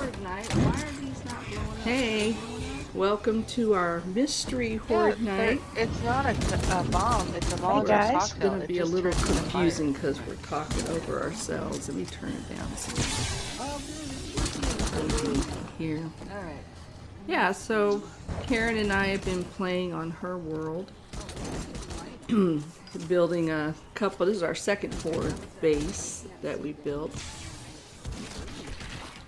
Horde Night. Why are these not blowing up? Hey, welcome to our mystery Horde Night. It's not a bomb, it's a We're Molotov guys. It's cocktail. going to It be a just little turns into confusing because we're talking over ourselves. Let me turn it down here. Alright. Yeah, so Karen and I have been playing on her world, building a couple. This is our second Horde base that we built.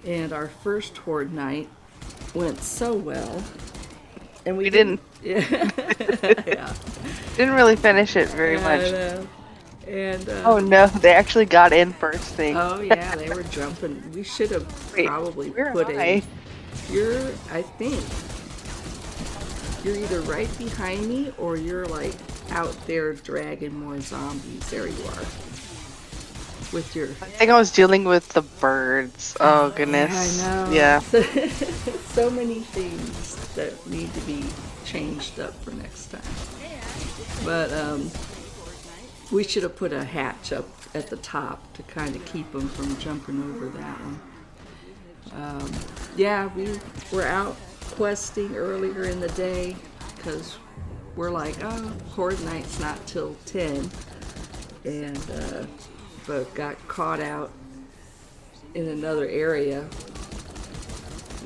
And our first Horde Night went so well. And we didn't. Yeah. Yeah. Didn't really finish it very much. And Oh no, they actually got in first thing. oh yeah, they were jumping. We should have Wait, probably where put am a. I? I think you're either right behind me or you're like out there dragging more zombies. There you are. With your. I think I was dealing with the birds. Oh goodness. Yeah, I know. Yeah. So many things that need to be changed up for next time. But we should have put a hatch up at the top to kind of keep them from jumping over that one. Yeah, we were out questing earlier in the day because we're like, oh, Horde Night's not till 10. And but got caught out in another area,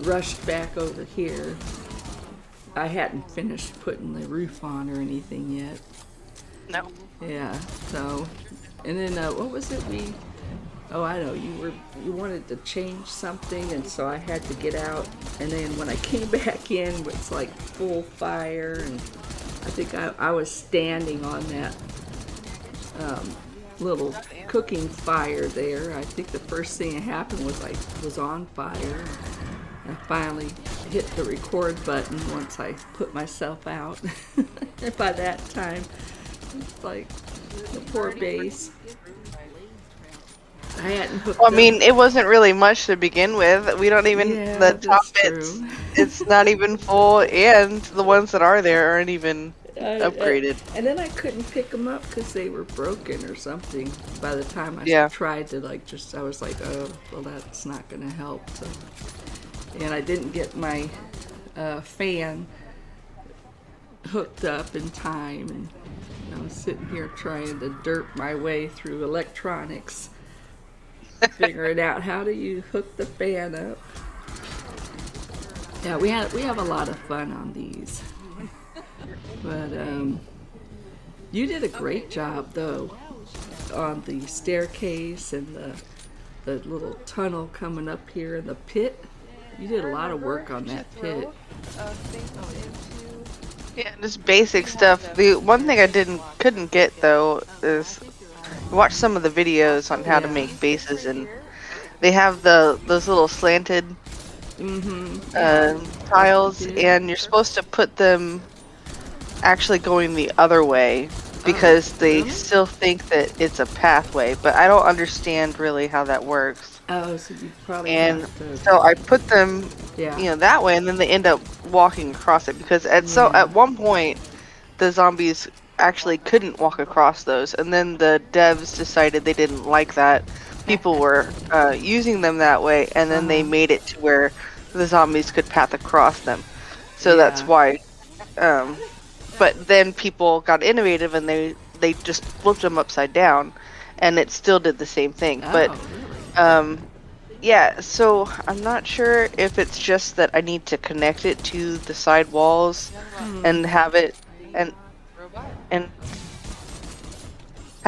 rushed back over here. I hadn't finished putting the roof on or anything yet. No. Yeah, so, and then what was it oh, I know, you wanted to change something, and so I had to get out, and then when I came back in, it's like full fire, and I think I was standing on that little cooking fire there. I think the first thing that happened was I was on fire. I finally hit the record button once I put myself out. And by that time, it's like the poor base. I hadn't hooked Well, I mean, it wasn't really much to begin with. We don't even the top bits. It's not even full, and the ones that are there aren't even upgraded. And then I couldn't pick them up because they were broken or something. By the time I tried to I was like, oh, well, that's not going to help. So. And I didn't get my fan hooked up in time, and I was sitting here trying to derp my way through electronics, figuring out how do you hook the fan up. Yeah, we have a lot of fun on these. But you did a great job though on the staircase and the little tunnel coming up here in the pit. You did a lot of work on that pit. Yeah, just basic stuff. The one thing I couldn't get though is watch some of the videos on how to make bases, and they have those little slanted tiles, and you're supposed to put them actually going the other way because they still think that it's a pathway, but I don't understand really how that works. Oh, so you probably so I put them, that way, and then they end up walking across it because at one point the zombies actually couldn't walk across those, and then the devs decided they didn't like that. People were using them that way, and then they made it to where the zombies could path across them. So that's why. But then people got innovative and they just flipped them upside down, and it still did the same thing. But yeah, so I'm not sure if it's just that I need to connect it to the side walls and have it and have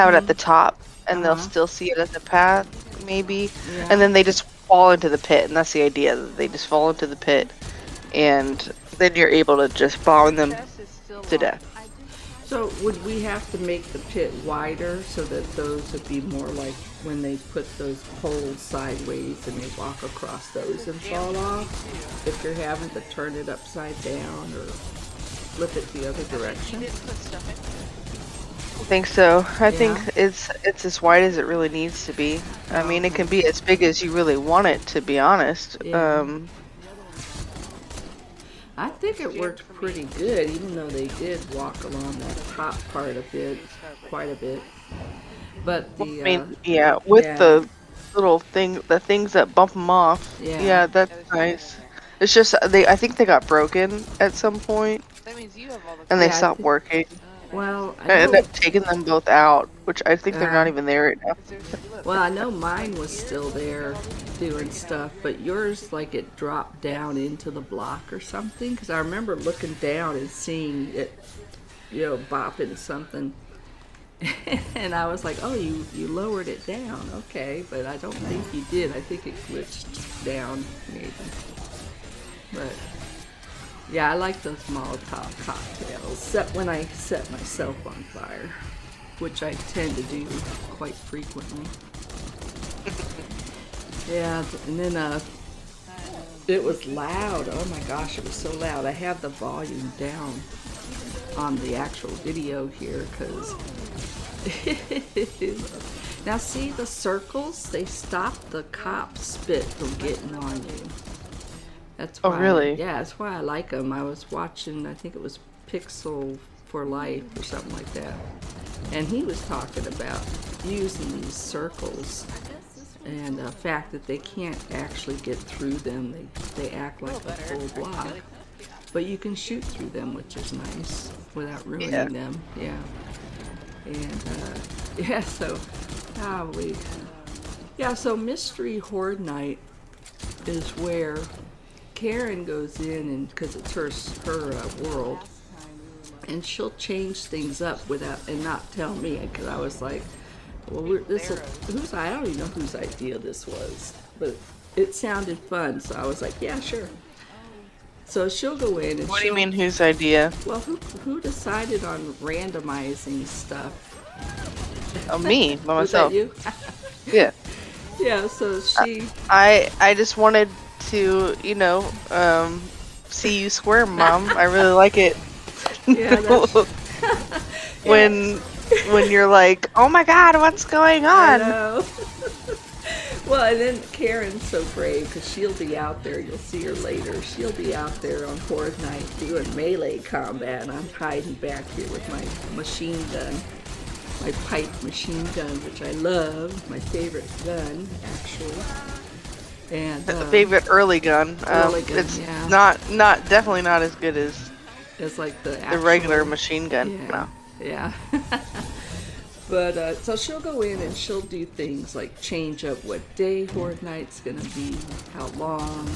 it at the top, and they'll still see it as a path, maybe. And then they just fall into the pit, and that's the idea. They just fall into the pit, and then you're able to just bomb them to death. So would we have to make the pit wider so that those would be more like when they put those poles sideways and they walk across those and fall off? If you're having to turn it upside down or flip it the other direction? I think so. I think it's as wide as it really needs to be. I mean, it can be as big as you really want it, to be honest. I think it worked pretty good, even though they did walk along that top part quite a bit. But the I mean, with the little the things that bump them off. Yeah, that's nice. It's just I think they got broken at some point, and they stopped working. Well, I ended up taking them both out, which I think they're not even there right now. Well, I know mine was still there doing stuff, but yours, like, it dropped down into the block or something. Because I remember looking down and seeing it, you know, bopping something. And I was like, oh, you lowered it down. Okay, but I don't think you did. I think it glitched down, maybe. But, yeah, I like those Molotov cocktails, except when I set myself on fire, which I tend to do quite frequently. Yeah, and then it was loud. Oh my gosh, it was so loud. I have the volume down on the actual video here because now see the circles, they stop the cop spit from getting on you. That's why. Oh really? Yeah, that's why I like them. I was watching, I think it was Pixel for Life or something like that, and he was talking about using these circles and the fact that they can't actually get through them. They act like a full block, but you can shoot through them, which is nice without ruining them. Yeah. And yeah, so so Mystery Horde Night is where Karen goes in, and because it's her world, and she'll change things up and not tell me, because I was like, well, I don't even know whose idea this was, but it sounded fun, so I was like, yeah, sure. So she'll go in and What do you mean, whose idea? Well, who decided on randomizing stuff? Oh, me, by myself. Was that you? Yeah. Yeah, so she... I just wanted to, you know, see you squirm, Mom. I really like it. Yeah, when you're like, oh my god, what's going on? I know. Well, and then Karen's so brave because she'll be out there. You'll see her later. She'll be out there on Horde Night doing melee combat. And I'm hiding back here with my machine gun, my pipe machine gun, which I love. My favorite gun, actually. And favorite early gun. It's not definitely not as good as it's like the regular machine gun. Yeah. No. Yeah. But so she'll go in and she'll do things like change up what day Horde Night's gonna be, how long,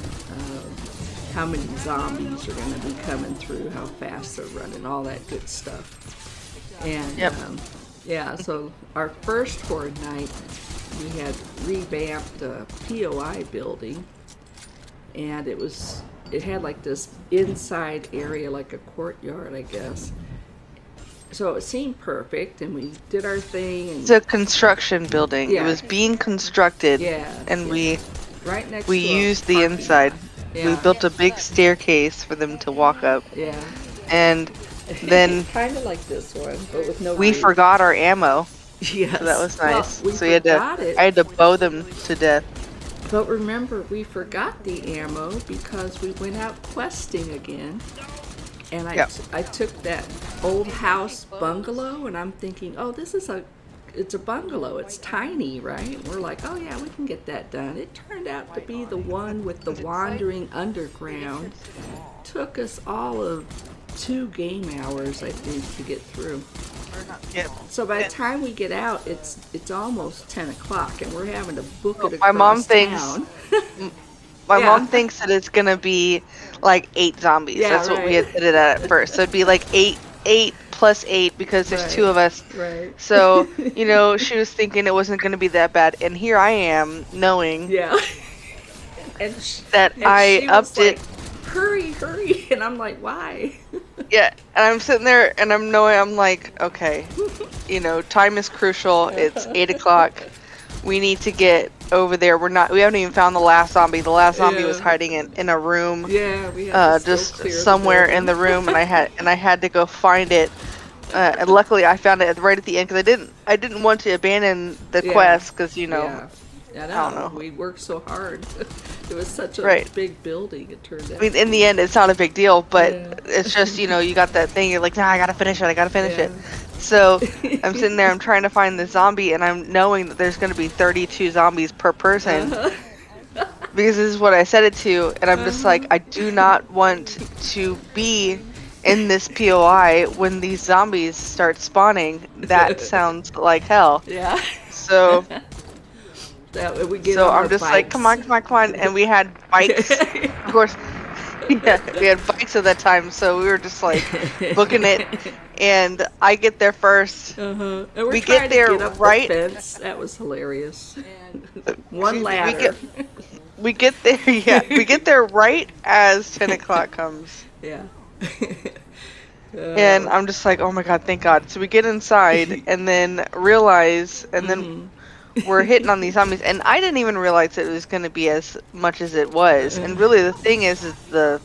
how many zombies are gonna be coming through, how fast they're running, all that good stuff. And yeah, so our first Horde Night, we had revamped a POI building, and it had like this inside area, like a courtyard, I guess. So it seemed perfect, and we did our thing. And it's a construction building. Yeah. It was being constructed, and we used the inside. Yeah. We built a big staircase for them to walk up. Yeah. And then kind of like this one, but with no. We forgot our ammo. Yes. So that was nice. Well, so I had to bow them to death. But remember, we forgot the ammo because we went out questing again. And I took that old house bungalow, and I'm thinking, oh, it's a bungalow. It's tiny, right? And we're like, oh yeah, we can get that done. It turned out to be the one with the wandering underground. Took us all of 2 game hours, I think, to get through. So by the time we get out, it's almost 10 o'clock, and we're having to book it across town. My mom thinks that it's gonna be like 8 zombies. Yeah, that's what we had put it at first. So it'd be like 8 plus 8 because there's 2 of us. Right. So, you know, she was thinking it wasn't gonna be that bad, and here I am knowing that I upped it. Hurry, and I'm like, why? Yeah, and I'm sitting there and I'm like, okay, you know, time is crucial. It's 8 o'clock. We need to get over there. We haven't even found the last zombie. The last zombie was hiding in a room. Yeah, we had to just somewhere in the room, and I had to go find it. And luckily, I found it right at the end because I didn't want to abandon the quest because you know I don't know. know. We worked so hard. It was such a Right. big building, it turned out. I mean, in the end, it's not a big deal, but it's just, you know, you got that thing, you're like, nah, I gotta finish it. So I'm sitting there, I'm trying to find the zombie, and I'm knowing that there's gonna be 32 zombies per person. Because this is what I set it to, and I'm just like, I do not want to be in this POI when these zombies start spawning. That sounds like hell. Yeah. So... That we get So on our I'm just like, bikes. come on. And we had bikes. Of course, yeah, we had bikes at that time. So we were just like booking it. And I get there first. And we're we trying get there to get up right. the fence. That was hilarious. One ladder. We get there, yeah. We get there right as 10 o'clock comes. Yeah. And I'm just like, oh my god, thank God. So we get inside and then realize, and then we're hitting on these zombies, and I didn't even realize it was going to be as much as it was. And really, the thing is the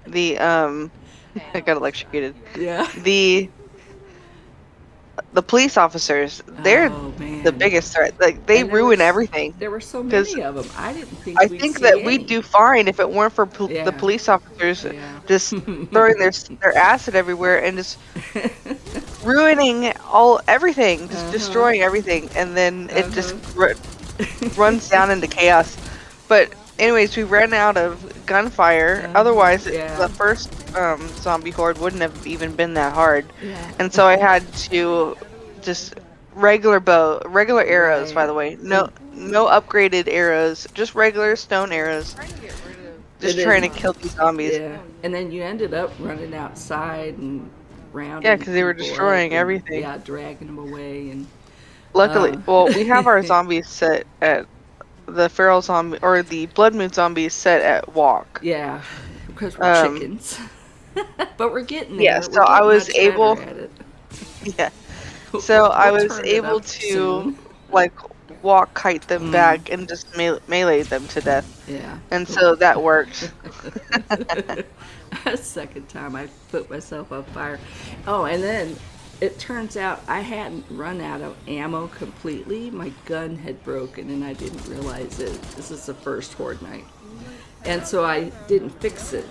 I got electrocuted. Yeah. The police officers, they're the biggest threat. Like, they ruin everything. There were so many of them. I didn't think I we'd think see that any. we'd do fine if it weren't for the police officers just throwing their acid everywhere and just ruining everything, just destroying everything, and then it just runs down into chaos. But anyways, we ran out of gunfire. Otherwise, the first zombie horde wouldn't have even been that hard. And so I had to just regular arrows. By the way, no upgraded arrows, just regular stone arrows. Just trying to kill these zombies. Yeah, and then you ended up running outside and rounding. Yeah, because they were destroying everything. Yeah, dragging them away. And luckily, well, we have our zombies set at the feral zombie or the blood moon zombies set at walk. Yeah, because we're chickens. But we're getting there. Yeah, so I was able. Yeah. So I was able to like walk, kite them back, and just melee them to death. Yeah. And so that worked. Second time I put myself on fire. Oh, and then it turns out I hadn't run out of ammo completely. My gun had broken and I didn't realize it. This is the first Horde Night. And so I didn't fix it.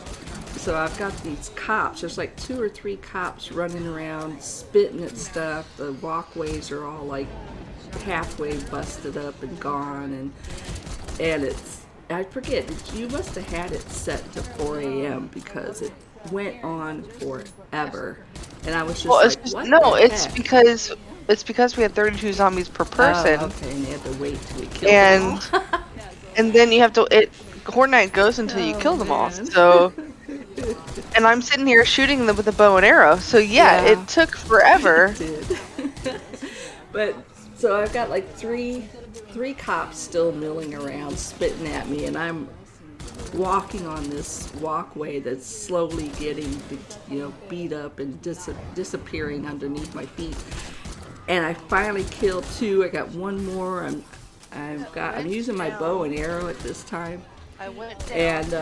So I've got these cops. There's like 2 or 3 cops running around, spitting at stuff. The walkways are all like halfway busted up and gone. And it's, I forget, you must have had it set to 4 a.m. because it went on forever. And I was just what no, the it's heck? because we had 32 zombies per person. Oh, okay, and they had to wait till we killed them all. And then you have to, Horde Night goes until you kill them all. So, and I'm sitting here shooting them with a bow and arrow. So yeah. It took forever. It did. But so I've got like three cops still milling around, spitting at me, and I'm walking on this walkway that's slowly getting, beat up and disappearing underneath my feet. And I finally killed 2. I got 1 more. I'm using my bow and arrow at this time. And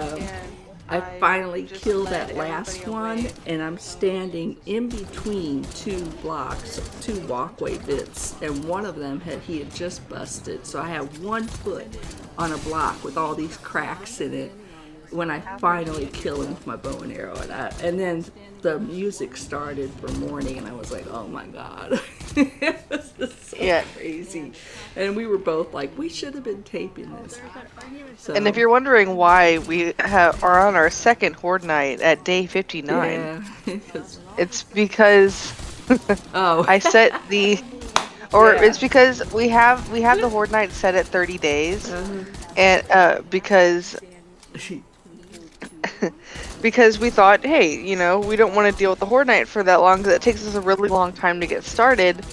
I finally killed that last one, and I'm standing in between 2 blocks, 2 walkway bits, and one of them he had just busted. So I have 1 foot on a block with all these cracks in it when I finally killed him with my bow and arrow. And then the music started for morning, and I was like, oh my god. This is so crazy. And we were both like, we should have been taping this. So, and if you're wondering why we are on our second Horde Night at day 59, it's because I set the... Or it's because we have the Horde Night set at 30 days, and because we thought, hey, we don't want to deal with the Horde Night for that long because it takes us a really long time to get started,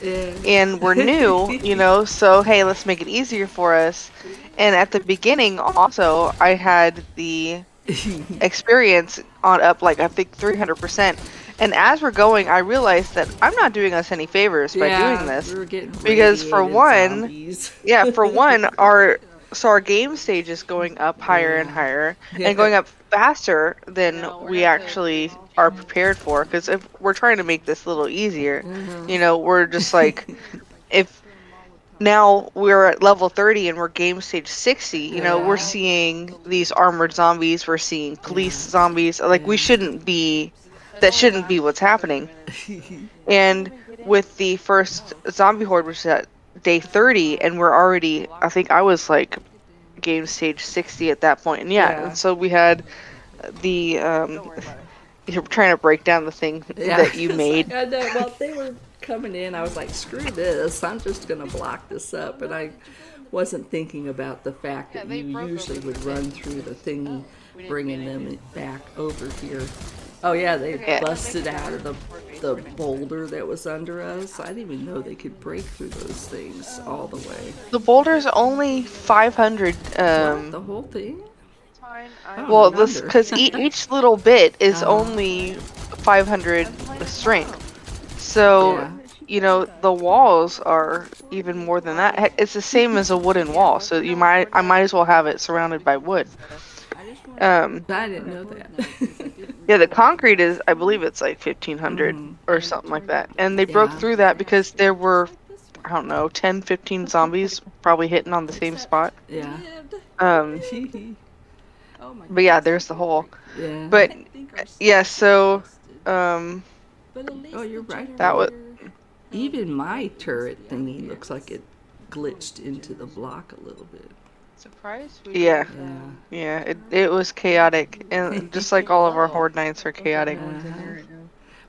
and we're new, so hey, let's make it easier for us. And at the beginning, also, I had the experience on up like I think 300%. And as we're going, I realized that I'm not doing us any favors by doing this. Because for one, our game stage is going up higher and higher, and going up faster than we actually are prepared for. Because if we're trying to make this a little easier, we're just like, if now we're at level 30 and we're game stage 60. You know, we're seeing these armored zombies. We're seeing police zombies. Like, we shouldn't be... That shouldn't be what's happening. And with the first zombie horde, which is at day 30, and we're already... I think I was, like, game stage 60 at that point. And and so we had the... You're trying to break down the thing that you made. I know. Well, they were coming in. I was like, screw this. I'm just going to block this up. And I wasn't thinking about the fact that you usually would run through the thingy, bringing them back over here. Oh, yeah, they busted out of the boulder that was under us. I didn't even know they could break through those things all the way. The boulder's only 500. The whole thing? Well, this because each little bit is only 500 strength, so you know the walls are even more than that. Heck, it's the same as a wooden wall, so I might as well have it surrounded by wood. I didn't know that. Yeah, the concrete is, I believe it's like 1500 or something like that, and they broke through that because there were, I don't know, 10, 15 zombies probably hitting on the same spot. Yeah. But yeah, there's the hole. Yeah. But yeah, so oh, you're right. That was even my turret thingy looks like it glitched into the block a little bit. Yeah. It was chaotic, and just like all of our Horde Nights are chaotic.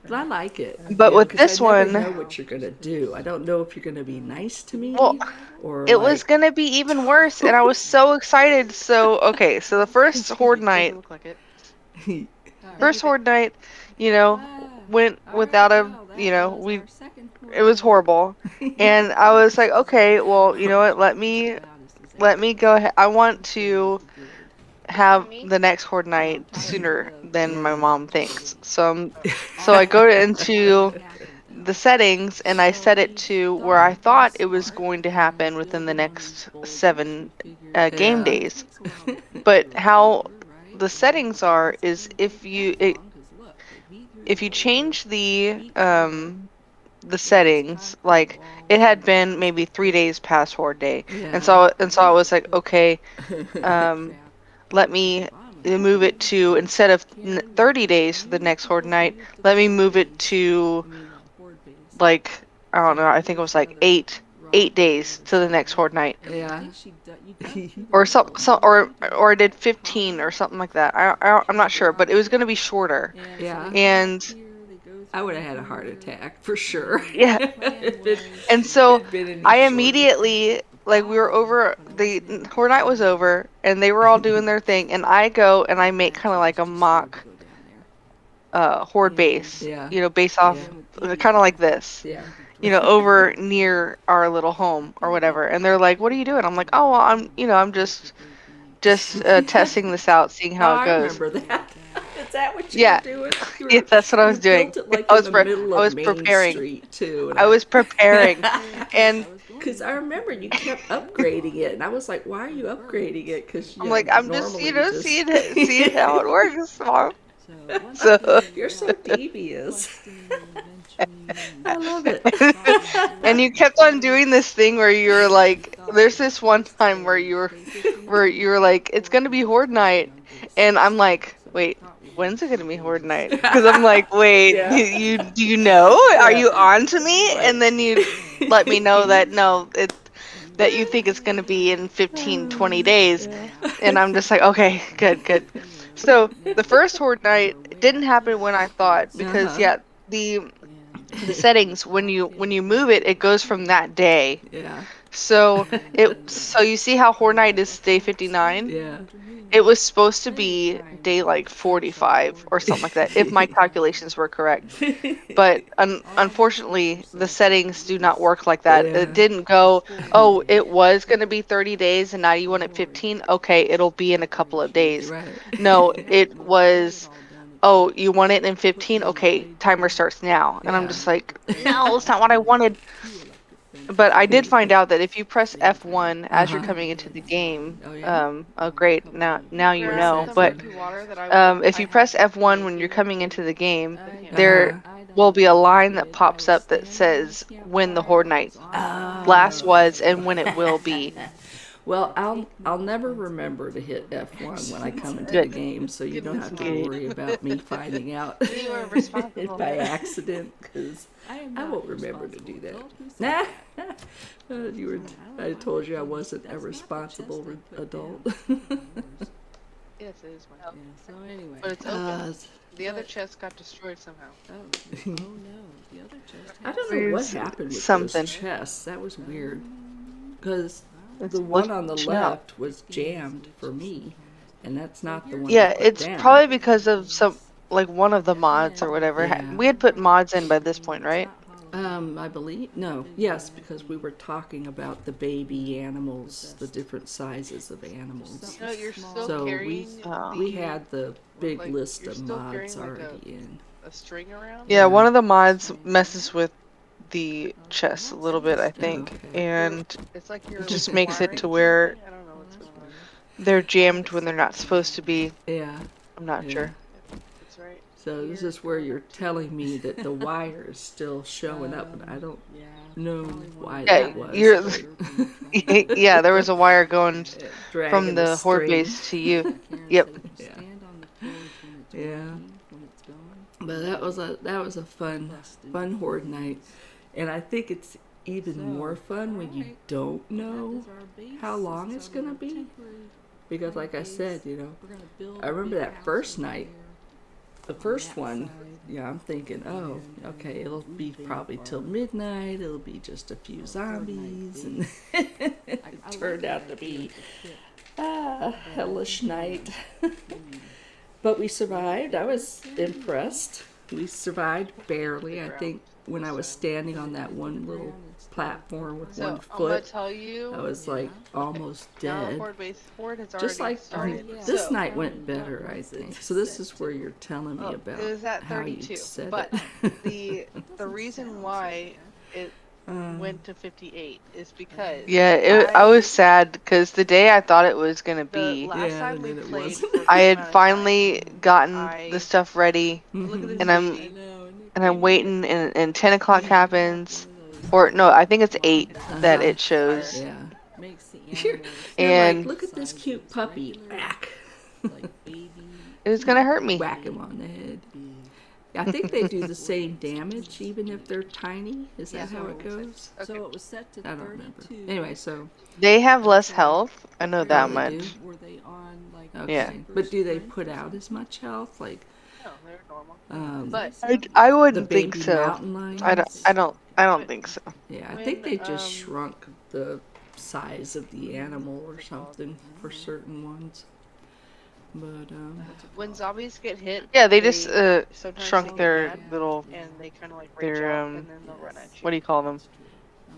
But I like it. But with this I one, never know what you're gonna do. I don't know if you're gonna be nice to me. Well, or it was gonna be even worse, and I was so excited. So okay, so the first Horde Night, you know, went without a, you know, it was horrible, and I was like, okay, well, you know what? Let me go ahead. I want to have the next Horde Night sooner than my mom thinks. So I go into the settings and I set it to where I thought it was going to happen within the next 7 game days. But how the settings are is if you change the settings, like it had been maybe 3 days past Horde Day, and so I was like, okay, let me move it to, instead of 30 days for the next Horde Night, let me move it to, like, I don't know, I think it was like 8 days to the next Horde Night. Yeah. Or or I did 15 or something like that. I'm not sure, but it was going to be shorter. Yeah. And I would have had a heart attack for sure. Yeah. And so I immediately, like, we were over, the Horde Night was over, and they were all doing their thing, and I go and I make kind of like a mock Horde base, you know, based off, kind of like this, you know, over near our little home or whatever. And they're like, what are you doing? I'm like, oh, well, I'm just testing this out, seeing how it goes. I remember that. Is that what you were doing? Yeah, that's what I was doing. Built it like I was preparing. Street too. I was preparing, and because I remember you kept upgrading it, and I was like, "Why are you upgrading it?" Because I'm like, I'm just, you know, seeing how it works, Mom. So you're so devious. I love it. And you kept on doing this thing where you were like, there's this one time where you were like, it's gonna be Horde Night, and I'm like, wait, when's it gonna be Horde Night? Because I'm like, wait, do you know? Are you on to me? And then you let me know that that you think it's gonna be in 15-20 days, and I'm just like, okay, good. So the first Horde Night didn't happen when I thought, because the settings, when you move it, it goes from that day. Yeah. So you see how Horde Night is day 59? Yeah. It was supposed to be day like 45 or something like that, if my calculations were correct. But unfortunately, the settings do not work like that. Yeah. It didn't go, oh, it was going to be 30 days and now you want it 15? Okay, it'll be in a couple of days. Right. No, it was, oh, you want it in 15? Okay, timer starts now. And I'm just like, no, it's not what I wanted. But I did find out that if you press F1 as you're coming into the game, oh great, now you know. But if you press F1 when you're coming into the game, there will be a line that pops up that says when the Horde Night last was and when it will be. Well, I'll never remember to hit F1 when I come into the game, so you don't have to worry about me finding out by accident, because I won't remember to do that. I told you I wasn't a responsible adult. Yes, it is my So anyway. But it's open. The other chest got destroyed somehow. Oh no, the other chest. I don't know what happened with those chests. That was weird. Because the one on the left was jammed for me, and that's not the one. Yeah, it's probably because of one of the mods or whatever. Yeah. We had put mods in by this point, right? I believe yes, because we were talking about the baby animals, the different sizes of animals. No, you're still So carrying we had the big list of mods already in. A string around? Yeah, one of the mods messes with the chest a little bit, I think, and it's like just makes it to where they're jammed when they're not supposed to be. Yeah. I'm not sure. That's right. So this is where you're telling me that the wire is still showing up, and I don't know why that was. Yeah, there was a wire going from the Horde base to you. Yep. Yeah. But that was a fun Horde night, and I think it's even more fun when you don't know how long it's gonna be, because like I said, I remember that first night, the first one. Yeah, I'm thinking, oh, okay, it'll be probably till midnight. It'll be just a few zombies, and it turned out to be a hellish night. But we survived. I was impressed. We survived barely. I think when I was standing on that one little platform with 1 foot, I was like almost dead. Just like this night went better, I think. So this is where you're telling me about how you said it. The reason why it went to 58 is because I was sad because the day I thought it was gonna be, last time we played, I had finally gotten the stuff ready, and I'm waiting, and 10 o'clock happens, or no, I think it's 8 that it shows. Yeah. And like, look at this cute puppy. Whack. It was gonna hurt me. Whack him on the head. I think they do the same damage even if they're tiny. Is that how it goes? So it was set to I don't remember. Anyway, so they have less health. I know that much. Were they on like? Okay. Yeah. But do they put out as much health? Like. No, they're normal. But I wouldn't think so. I don't think so. Yeah, I think they just shrunk the size of the animal or something for certain ones. But when zombies get hit, yeah, they just shrunk their little, and they kind of like rage out, and then they'll run at you. What do you call them?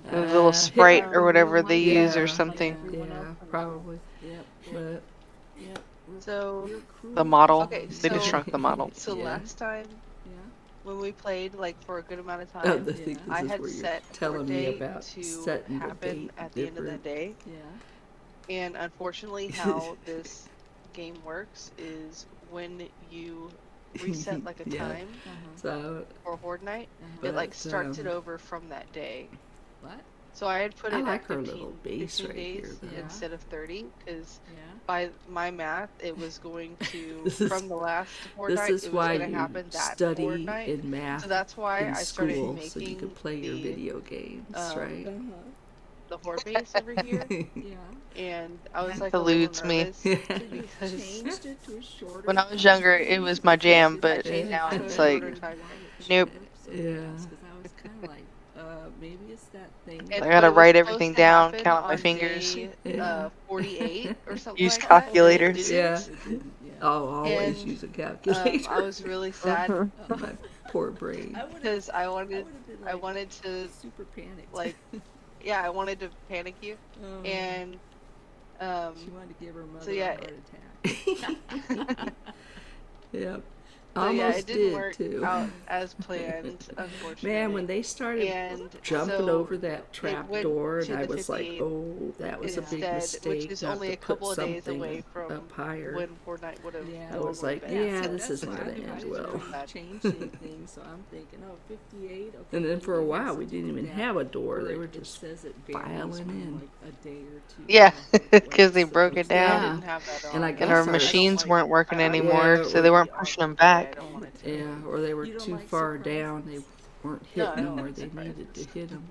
The little sprite or whatever they use or something. Yeah, probably. But so the model, they just shrunk the model. So last time, when we played like for a good amount of time, I had set telling me about to happen at the end of the day. Yeah. And unfortunately, how this game works is when you reset like a time for Horde Night, it like starts it over from that day. What? So I had put it at 15 days instead of 30, because by my math it was going to from the last Horde Night, it was going to happen that Horde Night. In math, so that's why I started making so you could play your video games, right? The Horde base over here. And I was like, eludes me. Because when I was younger, it was my jam, but now it's like, nope. Yeah. Maybe it's that thing. I gotta write everything down, count my fingers. 48 or something. Use calculators. Yeah. I'll always use a calculator. I was really sad. My poor brain. Because I wanted to super panic. Like, yeah, I wanted to panic you, and she wanted to give her mother a heart attack. Yep. So yeah, Almost it didn't did work too. out as planned, unfortunately. Man, when they started And jumping so over that it trap went door, and to I the was like, 58th oh, that was a big instead, which mistake is not only to a put couple of days something away from up higher. when Horde Night would have Yeah. I was normally like, been. yeah, So this isn't why going I to didn't end know well. you changed anything, so I'm thinking, oh, 58. Okay, And then for a maybe it while, has we to do didn't with even that, have a door. where They were it just says it varies filing from in. like a day or two. Yeah, Both because ways, they so broke it down. Yeah. Didn't have that And on, I and guess our our machines weren't working anymore, Yeah, so they or- weren't pushing them back. Yeah, or they were You don't too like far surprises? down. They weren't No, I hitting don't them where like they needed to surprises. hit them.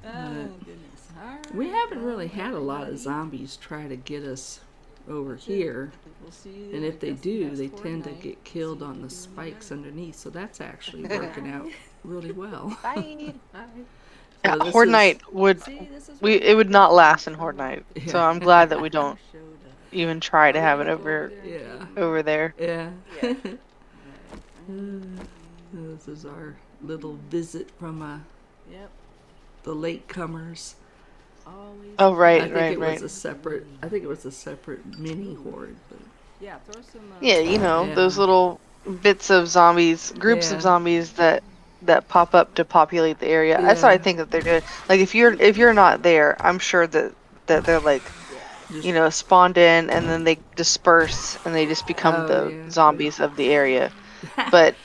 Oh goodness! All right, We haven't well, really had a lot of everybody, zombies try to get us over that's it. here. We'll see you. And I if they guess, do, next they Horde tend to Night. get See killed if on you the can do spikes better. underneath. So that's actually working out really well. Bye. All right. So this Horde is, Night would See, this is what it would happens not when last in you Horde show Night. up. So yeah, I'm glad that we don't You showed up. even try to Are we have it gonna go over over there and yeah, take over there. yeah. Yeah. This is our little visit from Yep. the latecomers. Always. Oh, right, I think right, it right. was a separate. I think it was a separate mini horde. But Yeah. Throw some. Yeah, you know, those yeah, little bits of zombies, groups of yeah, zombies that pop up to populate the area. That's what I yeah. think that they're doing. Like if you're not there, I'm sure that they're like, Just you know, spawned in and then they disperse and they just become oh the yeah, zombies of the area. But,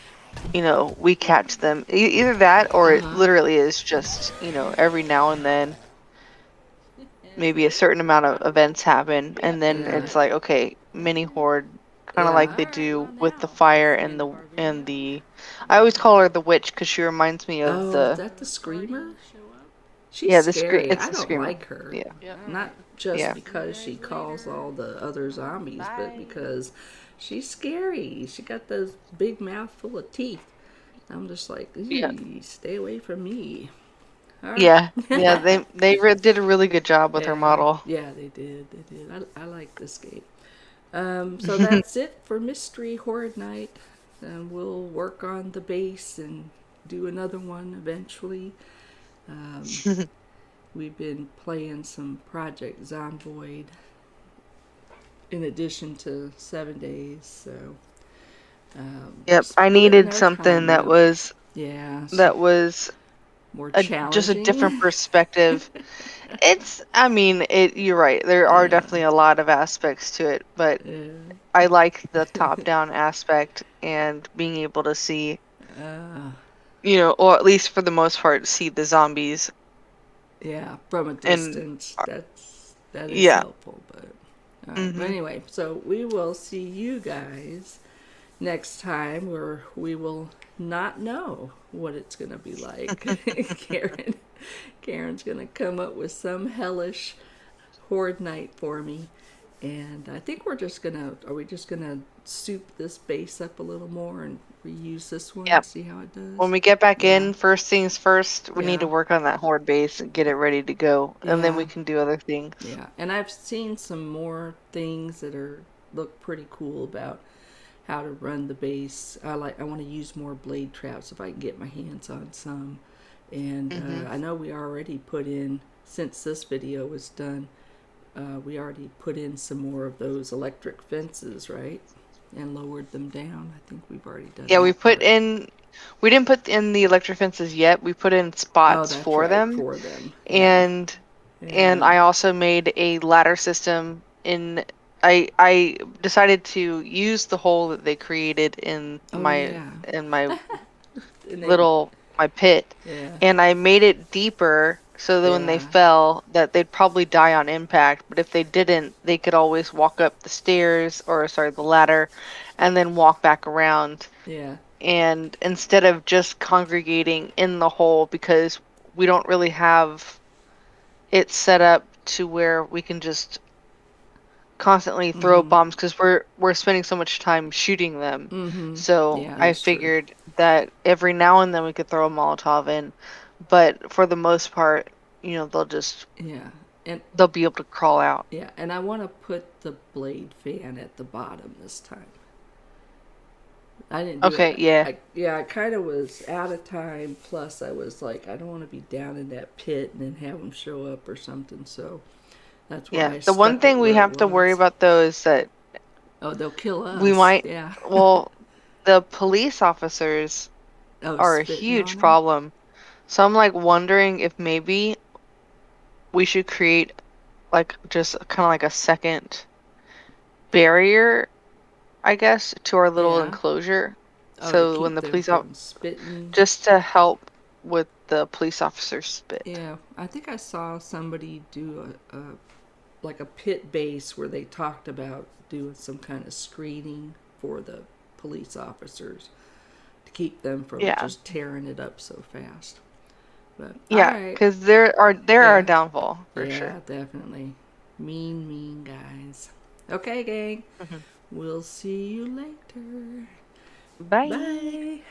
you know, we catch them. Either that or it huh. literally is just, you know, every now and then It's maybe a certain amount of events happen and then Yeah, it's like, okay, mini horde, kind of yeah. like all they right. do Well, with the now fire that's the and end of the our and video. the I always call her the witch because she reminds me of Oh, is the that the screamer? Show up. She's yeah, scary. it's I the don't screamer. like her. Yeah. Yep. Not just Yeah. because See she you guys calls later. all the other zombies, but Bye. because she's scary. She got those big mouth full of teeth. I'm just like, Yeah. "Eee, stay away from me." All right. Yeah. Yeah, did a really good job with her Yeah, model. yeah, they did. They did. I like this game. So that's it for Mystery Horde Night. And we'll work on the base and do another one eventually. Um, we've been playing some Project Zomboid in addition to 7 Days. So Yep, I splitting needed our something time that up. was Yeah, more just a challenging. different perspective. I mean, you're right. There are Yeah. definitely a lot of aspects to it, but Yeah. I like the top-down aspect and being able to see, Uh, you know, or at least for the most part, see the zombies. yeah, from a And distance, that is yeah. helpful. But all right. But Hmm. anyway, so we will see you guys next time, where we will not know what it's going to be like. Karen's going to come up with some hellish Horde Night for me. And I think are we just gonna soup this base up a little more and reuse this one, Yep. see how it does? When we get back Yeah. in, first things first, we need Yeah. to work on that horde base and get it ready to go, and then we Yeah. can do other things. Yeah. And I've seen some more things that look pretty cool about how to run the base. I want to use more blade traps if I can get my hands on some. And I know we already put in, since this video was done, we already put in some more of those electric fences, right? And lowered them down. I think we've already done Yeah, that part. we didn't put in the electric fences yet. We put in Oh, spots that's for right, them, for them. Yeah. and Yeah. I also made a ladder system in. I decided to use the hole that they created in Oh, yeah. my And they, little my pit, yeah. and I made it deeper so that when they Yeah. fell, that they'd probably die on impact. But if they didn't, they could always walk up the stairs, or sorry, the ladder, and then walk back around. Yeah. And instead of just congregating in the hole, because we don't really have it set up to where we can just constantly throw Mm-hmm. bombs, because we're spending so much time shooting them. Mm-hmm. So Yeah, I that's true. figured that every now and then we could throw a Molotov in, but for the most part, you know, Yeah. And they'll be able to crawl out. yeah, and I want to put the blade fan at the bottom this time. I didn't do Okay, it. yeah. I kind of was out of time. Plus, I was like, I don't want to be down in that pit and then have them show up or something. So that's why Yeah. I The one stuck it thing we where it have to worry was. about though is that Oh, they'll kill we us. might, Yeah. well, the police officers are a huge problem. So I'm like wondering if maybe we should create like just kind of like a second barrier, I guess, to our little enclosure. Oh, to So when keep the them police from spitting. just to help with the police officer's spit. Yeah, I think I saw somebody do a like a pit base where they talked about doing some kind of screening for the police officers to keep them from just tearing it up so fast. But yeah, because they're our downfall for sure. Yeah, definitely. Mean guys. Okay, gang. Mm-hmm. We'll see you later. Bye. Bye.